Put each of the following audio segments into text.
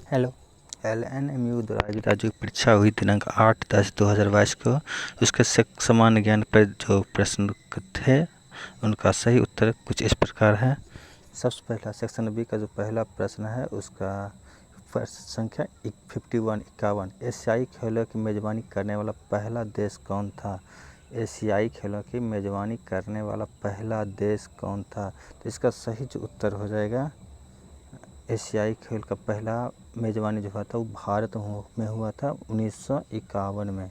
Hello. LNMU द्वारा आयोजित राज्य की परीक्षा हुई दिनांक 8/10/2022 को। उसके सामान्य ज्ञान पर जो प्रश्न थे उनका सही उत्तर कुछ इस प्रकार है। सबसे पहला सेक्शन बी का जो पहला प्रश्न है उसका संख्या 51 एशियाई खेलों की मेज़बानी करने वाला पहला देश कौन था। एशियाई खेलों की मेज़बानी करने वाला पहला देश कौन था। तो इसका सही जो उत्तर हो जाएगा, एशियाई खेल का पहला मेज़बानी जो हुआ था वो भारत में हुआ था 1951 में।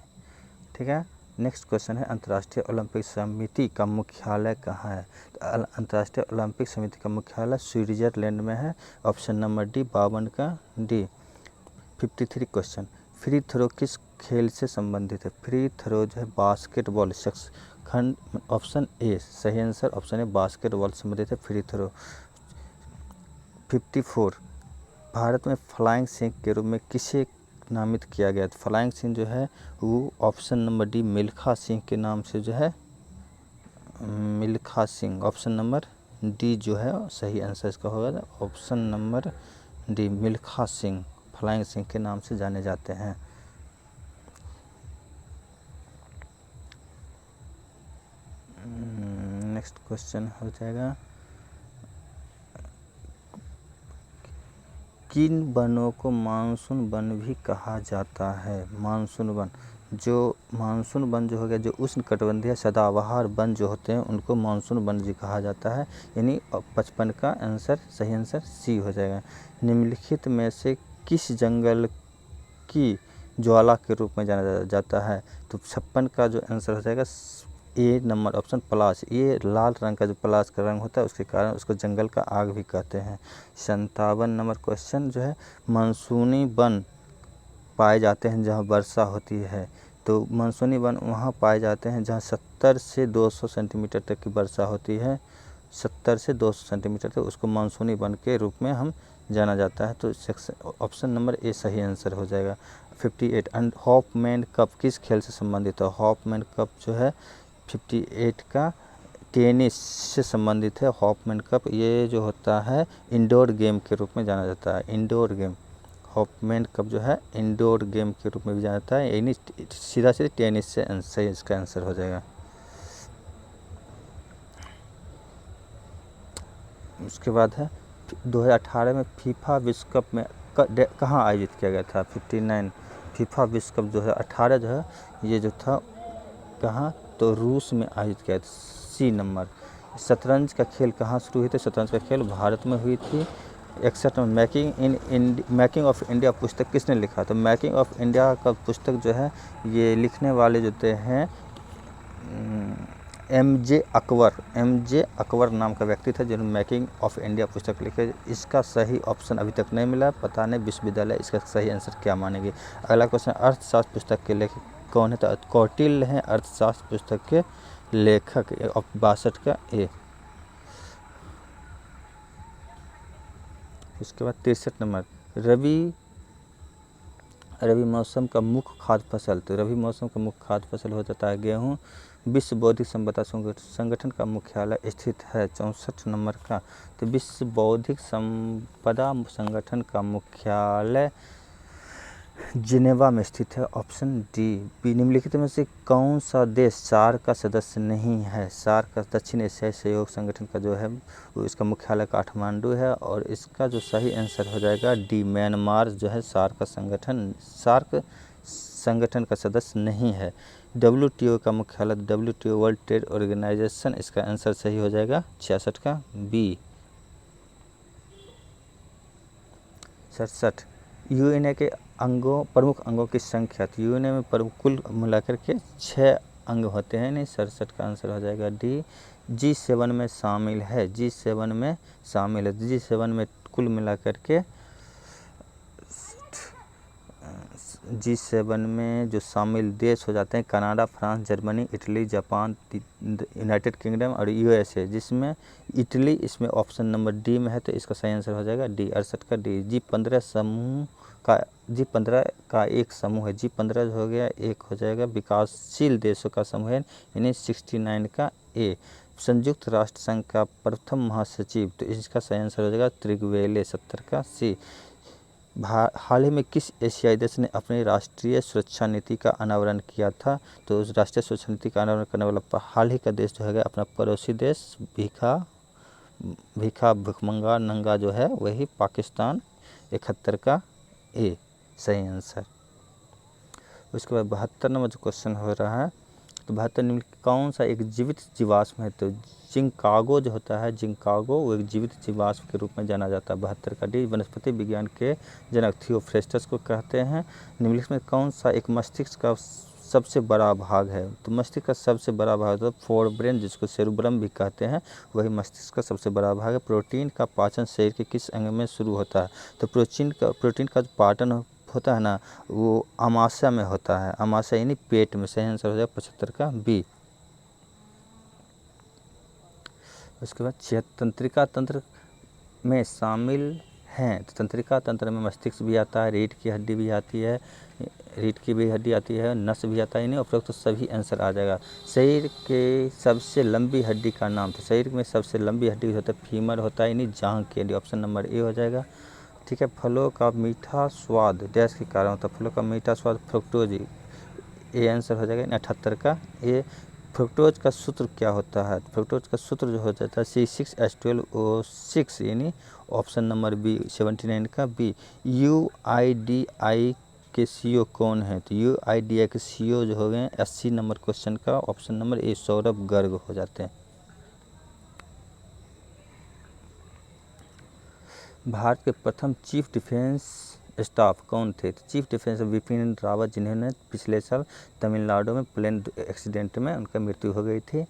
ठीक है। नेक्स्ट क्वेश्चन है, अंतर्राष्ट्रीय ओलंपिक समिति का मुख्यालय कहाँ है। तो अंतर्राष्ट्रीय ओलंपिक समिति का मुख्यालय स्विट्जरलैंड में है। ऑप्शन नंबर डी 52 का डी। 53 क्वेश्चन, फ्री थ्रो किस खेल से संबंधित है। फ्री थ्रो जो है बास्केटबॉल खंड। ऑप्शन ए सही आंसर, ऑप्शन ए बास्केटबॉल से संबंधित है फ्री थ्रो। 54, भारत में फ्लाइंग सिंह के रूप में किसे नामित किया गया। तो फ्लाइंग सिंह जो है वो option number D Milkha Singh के नाम से जो है, Milkha Singh. Option number D जो है सही आंसर इसका होगा, option number D Milkha Singh flying Singh के नाम से जाने जाते हैं। नेक्स्ट क्वेश्चन हो जाएगा, किन वनों को मानसून वन भी कहा जाता है। मानसून वन, जो मानसून वन जो हो गया, जो उष्णकटिबंधीय सदाबहार वन जो होते हैं उनको मानसून वन जी कहा जाता है। यानी 55 का आंसर सही आंसर सी हो जाएगा। निम्नलिखित में से किस जंगल की ज्वाला के रूप में जाना जाता है। तो 56 का जो आंसर हो जाएगा ए नंबर, ऑप्शन पलाश। ये लाल रंग का जो पलाश का रंग होता है उसके कारण उसको जंगल का आग भी कहते हैं। 57 नंबर क्वेश्चन जो है, मानसूनी वन पाए जाते हैं जहाँ वर्षा होती है। तो मानसूनी वन वहाँ पाए जाते हैं जहाँ 70 से 200 सेंटीमीटर तक की वर्षा होती है। 70 से 200 सेंटीमीटर तक उसको मानसूनी वन के रूप में हम जाना जाता है। तो ऑप्शन नंबर ए सही आंसर हो जाएगा। 58, एंड हॉफमैन कप किस खेल से संबंधित है। हॉफमैन कप जो है 58 का टेनिस से संबंधित है। हॉफमैन कप ये जो होता है इंडोर गेम के रूप में जाना जाता है। इंडोर गेम, हॉफमैन कप जो है इंडोर गेम के रूप में भी जाना जाता है। यानी सीधा सीधा टेनिस से सही इसका आंसर हो जाएगा। उसके बाद है 2018 में फीफा विश्व कप में कहाँ आयोजित किया गया था। 59, फीफा विश्व कप 2018 जो है ये जो था कहाँ, तो रूस में आयोजित किया था। C number. शतरंज का खेल कहाँ शुरू हुई थी। शतरंज का खेल भारत में हुई थी। 61 में मेकिंग ऑफ इंडिया पुस्तक किसने लिखा। तो मेकिंग ऑफ इंडिया का पुस्तक जो है ये लिखने वाले जो हैं MJ अकबर नाम का व्यक्ति था जिन्होंने मेकिंग ऑफ इंडिया पुस्तक लिखे। इसका सही ऑप्शन अभी तक नहीं मिला, पता नहीं विश्वविद्यालय इसका सही आंसर क्या मानेगी। अगला क्वेश्चन, अर्थशास्त्र पुस्तक के लेखक कौन है। तो कौटिल्य हैं अर्थशास्त्र पुस्तक के लेखक। 62 का ए। उसके बाद 63 नंबर, रबी मौसम का मुख्य खाद्य फसल। तो रबी मौसम का मुख्य खाद्य फसल हो जाता है गेहूँ। विश्व बौद्धिक संपदा संगठन का मुख्यालय स्थित है 64 नंबर का। तो विश्व बौद्धिक संपदा संगठन का मुख्यालय जिनेवा में स्थित है। Option D. निम्नलिखित में से कौन सा देश सार्क का सदस्य नहीं है। सार्क का दक्षिण एशियाई सहयोग संगठन का जो है वो इसका मुख्यालय काठमांडू है। और इसका जो सही आंसर हो जाएगा डी, म्यांमार जो है सार्क संगठन का सदस्य नहीं है। WTO का मुख्यालय WTO वर्ल्ड ट्रेड ऑर्गेनाइजेशन, इसका आंसर सही हो जाएगा 66 का बी। 67, यूएनए के प्रमुख अंगों की संख्या। तो यूएनए में कुल मिलाकर के 6 अंग होते हैं। नहीं, 67 का आंसर हो जाएगा डी। G7 में शामिल है। G7 में शामिल है। G7 में कुल मिलाकर के G7 में जो शामिल देश हो जाते हैं Canada, France, Germany, Italy, Japan, United kingdom और USA, जिसमें इटली इसमें ऑप्शन नंबर डी में है। तो इसका सही आंसर हो जाएगा डी, 68 का डी। G15 का एक समूह है। G15 हो गया, एक हो जाएगा विकासशील देशों का समूह है, यानी 69 का ए। संयुक्त राष्ट्र संघ का प्रथम महासचिव। तो इसका सही आंसर हो जाएगा त्रिगवेले, 70 का सी। हाल ही में किस एशियाई देश ने अपनी राष्ट्रीय सुरक्षा नीति का अनावरण किया था? तो उस राष्ट्रीय सुरक्षा नीति का अनावरण करने वाला हाल ही का देश जो है अपना पड़ोसी देश भूखमंगा नंगा जो है वही पाकिस्तान। 71 का ए सही आंसर। उसके बाद 72 नंबर जो क्वेश्चन हो रहा है, तो 72 निम्नलिखित कौन सा एक जीवित जीवाश्म है? तो जिंकागो जो होता है, जिंकागो वो एक जीवित जीवाश्म के रूप में जाना जाता है। 72 का डी वनस्पति विज्ञान के जनक थियोफ्रेस्टस को कहते हैं। निम्नलिखित में कौन सा एक मस्तिष्क का सबसे बड़ा भाग है? तो मस्तिष्क का सबसे बड़ा भाग तो फोरब्रेन जिसको सेरुब्रम भी कहते हैं, वही मस्तिष्क का सबसे बड़ा भाग है। प्रोटीन का पाचन शरीर के किस अंग में शुरू होता है? तो प्रोटीन का जो पाचन होता है ना, वो आमाशय में होता है। आमाशय यानी पेट में। सही आंसर हो जाएगा 75 का बी। उसके बाद तंत्रिका तंत्र में शामिल हैं। तो तंत्रिका तंत्र में मस्तिष्क भी आता है, रीढ़ की हड्डी भी आती है, रीढ़ की भी हड्डी आती है, नस भी आता है। यानी उपरोक्त तो सभी आंसर आ जाएगा। शरीर के सबसे लंबी हड्डी का नाम? तो शरीर में सबसे लंबी हड्डी होता है फीमर होता है, यानी जांघ के लिए। ऑप्शन नंबर ए हो जाएगा। ठीक है। फलों का मीठा स्वाद डैश के कारण होता है? फलों का मीठा स्वाद फ्रुक्टोज, ए आंसर हो जाएगा 78 का ए। फ्रुक्टोज का सूत्र क्या होता है? फ्रुक्टोज का सूत्र जो हो जाता है C6H12O6, यानी ऑप्शन नंबर बी 79 का बी। UIDI के CO कौन है? तो UIDI के CO जो हो गए 80 नंबर क्वेश्चन का option number A Saurabh Garg हो जाते हैं। भारत के प्रथम चीफ डिफेंस स्टाफ कौन थे? तो चीफ डिफेंस बिपिन रावत, जिन्होंने पिछले साल तमिलनाडु में प्लेन एक्सीडेंट में उनका मृत्यु हो गई थी।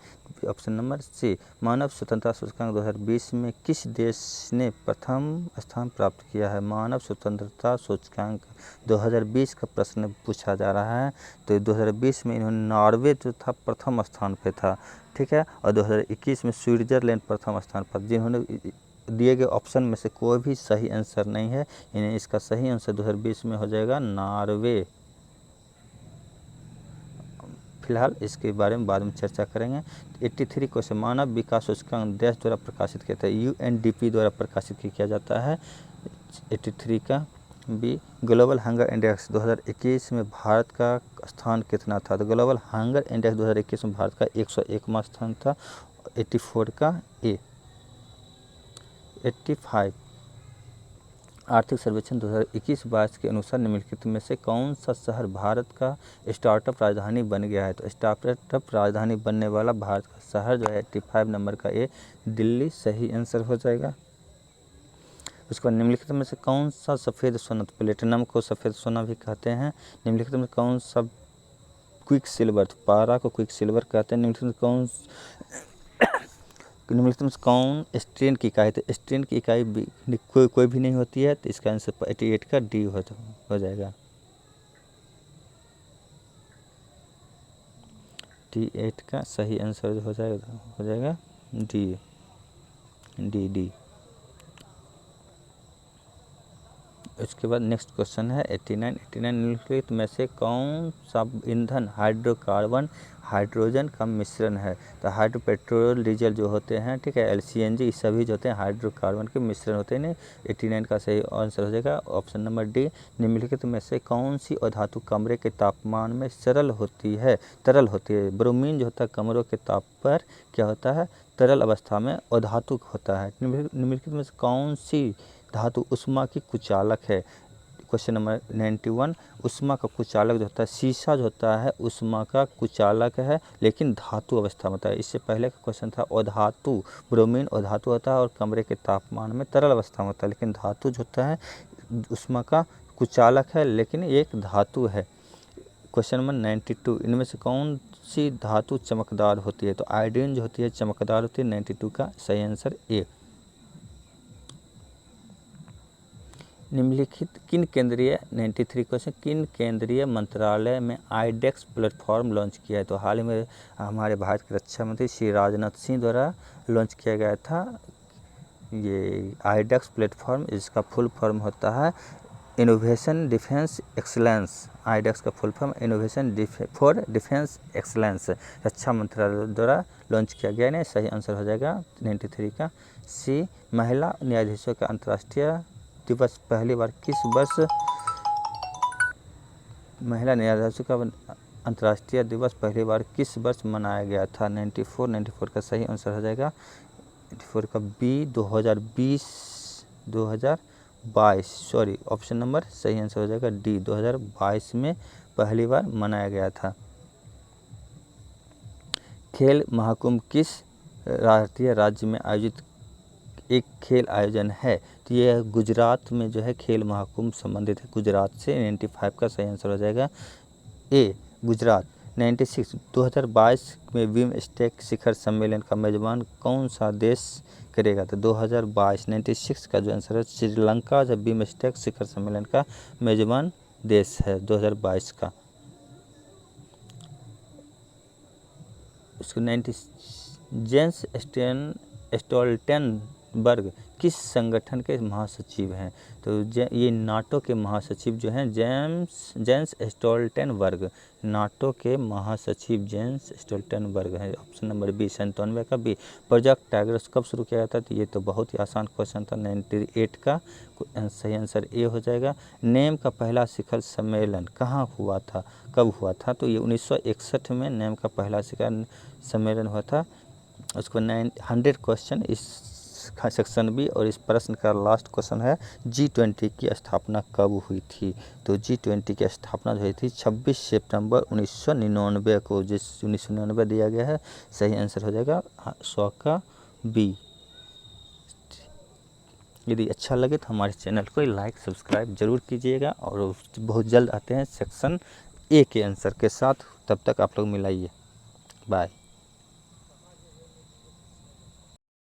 Option number C. मानव स्वतंत्रता सूचकांक 2020 में किस देश ने प्रथम स्थान प्राप्त किया है? मानव स्वतंत्रता सूचकांक 2020 का प्रश्न पूछा जा रहा है। तो 2020 में इन्होंने नॉर्वे जो था प्रथम स्थान पे था। ठीक है। और 2021 में स्विट्जरलैंड प्रथम स्थान पर। जिन्होंने दिए गए ऑप्शन में से कोई भी सही आंसर नहीं है, यानी इसका सही आंसर 2020 में हो जाएगा नॉर्वे। फिलहाल इसके बारे में बाद में चर्चा करेंगे। 83 क्वेश्चन, मानव विकास सूचकांक देश द्वारा प्रकाशित किया था? UNDP द्वारा प्रकाशित किया जाता है। 83 का बी। ग्लोबल हंगर इंडेक्स 2021 में भारत का स्थान कितना था? तो ग्लोबल हंगर इंडेक्स 2021 में भारत का 101वां स्थान था। 84 का ए। 85 आर्थिक सर्वेक्षण 2021-22 के अनुसार निम्नलिखित में से कौन सा शहर भारत का स्टार्टअप राजधानी बन गया है? तो स्टार्टअप राजधानी बनने वाला भारत का शहर जो है 85 नंबर का ए दिल्ली सही आंसर हो जाएगा। उसके बाद निम्नलिखित में से कौन सा सफ़ेद सोना, तो प्लेटिनम को सफ़ेद सोना भी कहते हैं। निम्नलिखित में कौन सा क्विक सिल्वर, तो पारा को क्विक सिल्वर कहते हैं। निम्नलिखित में कौन स्ट्रेन की इकाई? तो स्ट्रेन की इकाई कोई भी नहीं होती है। तो इसका आंसर 88 का डी हो जाएगा। 88 का सही आंसर हो जाएगा डी। उसके बाद नेक्स्ट क्वेश्चन है 89 निम्नलिखित में से कौन सा ईंधन हाइड्रोकार्बन हाइड्रोजन का मिश्रण है? तो हाइड्रो पेट्रोल डीजल जो होते हैं, ठीक है, LCNG, ये सभी जो होते हैं हाइड्रोकार्बन के मिश्रण होते हैं। 89 का सही आंसर हो जाएगा ऑप्शन नंबर डी। निम्नलिखित में से कौन सी अधातु कमरे के तापमान में तरल होती है? ब्रोमीन जो होता है कमरों के ताप पर क्या होता है? तरल अवस्था में अधातु होता है। निम्नलिखित में से कौन सी धातु उष्मा की कुचालक है? Question number 91। उष्मा का कुचालक जो होता है, शीशा जो होता है उष्मा का कुचालक है, लेकिन धातु अवस्था में होता है। इससे पहले का क्वेश्चन था अधातु, ब्रोमीन अधातु होता है और कमरे के तापमान में तरल अवस्था में होता है, लेकिन धातु जो होता है उष्मा का कुचालक है, लेकिन एक धातु है। Question number 92। इनमें से कौन सी धातु चमकदार होती है? तो आयोडीन जो होती है चमकदार होती है। 92 का सही आंसर ए। निम्नलिखित किन केंद्रीय 93 क्वेश्चन, किन केंद्रीय मंत्रालय में आईडेक्स प्लेटफॉर्म लॉन्च किया है? तो हाल ही में हमारे भारत के रक्षा मंत्री श्री राजनाथ सिंह द्वारा लॉन्च किया गया था ये आईडेक्स प्लेटफॉर्म। इसका फुल फॉर्म होता है इनोवेशन डिफेंस एक्सलेंस। आईडेक्स का full form innovation for defence excellence, रक्षा मंत्रालय द्वारा लॉन्च किया गया है। सही आंसर हो जाएगा 93 का सी। महिला न्यायाधीशों का अंतर्राष्ट्रीय दिवस पहली बार किस वर्ष महिला न्यायाधीशों का अंतर्राष्ट्रीय दिवस पहली बार किस वर्ष मनाया गया था? 94 का सही आंसर हो जाएगा 94 का बी 2022 सॉरी ऑप्शन नंबर सही आंसर हो जाएगा डी 2022 में पहली बार मनाया गया था। खेल महाकुंभ किस राष्ट्रीय राज्य में आयोजित एक खेल आयोजन है? तो ये गुजरात में जो है खेल महाकुंभ संबंधित है गुजरात से। 95 का सही आंसर हो जाएगा ए गुजरात। 96 2022 में बिमस्टेक शिखर सम्मेलन का मेजबान कौन सा देश करेगा? तो 2022 96 का जो आंसर है श्रीलंका जब बिमस्टेक शिखर सम्मेलन का मेजबान देश है 2022 का। उसको 90 जेंस स्टोल्टेनबर्ग किस संगठन के महासचिव हैं? तो ये नाटो के महासचिव जो हैं जेंस स्टोल्टेनबर्ग नाटो के महासचिव जेंस स्टोल्टेनबर्ग हैं। ऑप्शन नंबर बी 97 का बी। प्रोजेक्ट टाइग्रिस कब शुरू किया गया था? तो ये तो बहुत ही आसान क्वेश्चन था 98 का सही आंसर ए हो जाएगा। नेम का पहला शिखर सम्मेलन कहाँ हुआ था कब हुआ था? तो ये 1961 में नेम का पहला शिखर सम्मेलन हुआ था। उसको 100 क्वेश्चन इस सेक्शन बी। और इस प्रश्न का लास्ट क्वेश्चन है G20 की स्थापना कब हुई थी? तो G20 की स्थापना जो हुई थी 26 सितंबर 1999 को, जिस 1999 दिया गया है सही आंसर हो जाएगा 100 का बी। यदि अच्छा लगे तो हमारे चैनल को लाइक सब्सक्राइब जरूर कीजिएगा और बहुत जल्द आते हैं सेक्शन ए के आंसर के साथ। तब तक आप लोग मिलाइए। बाय।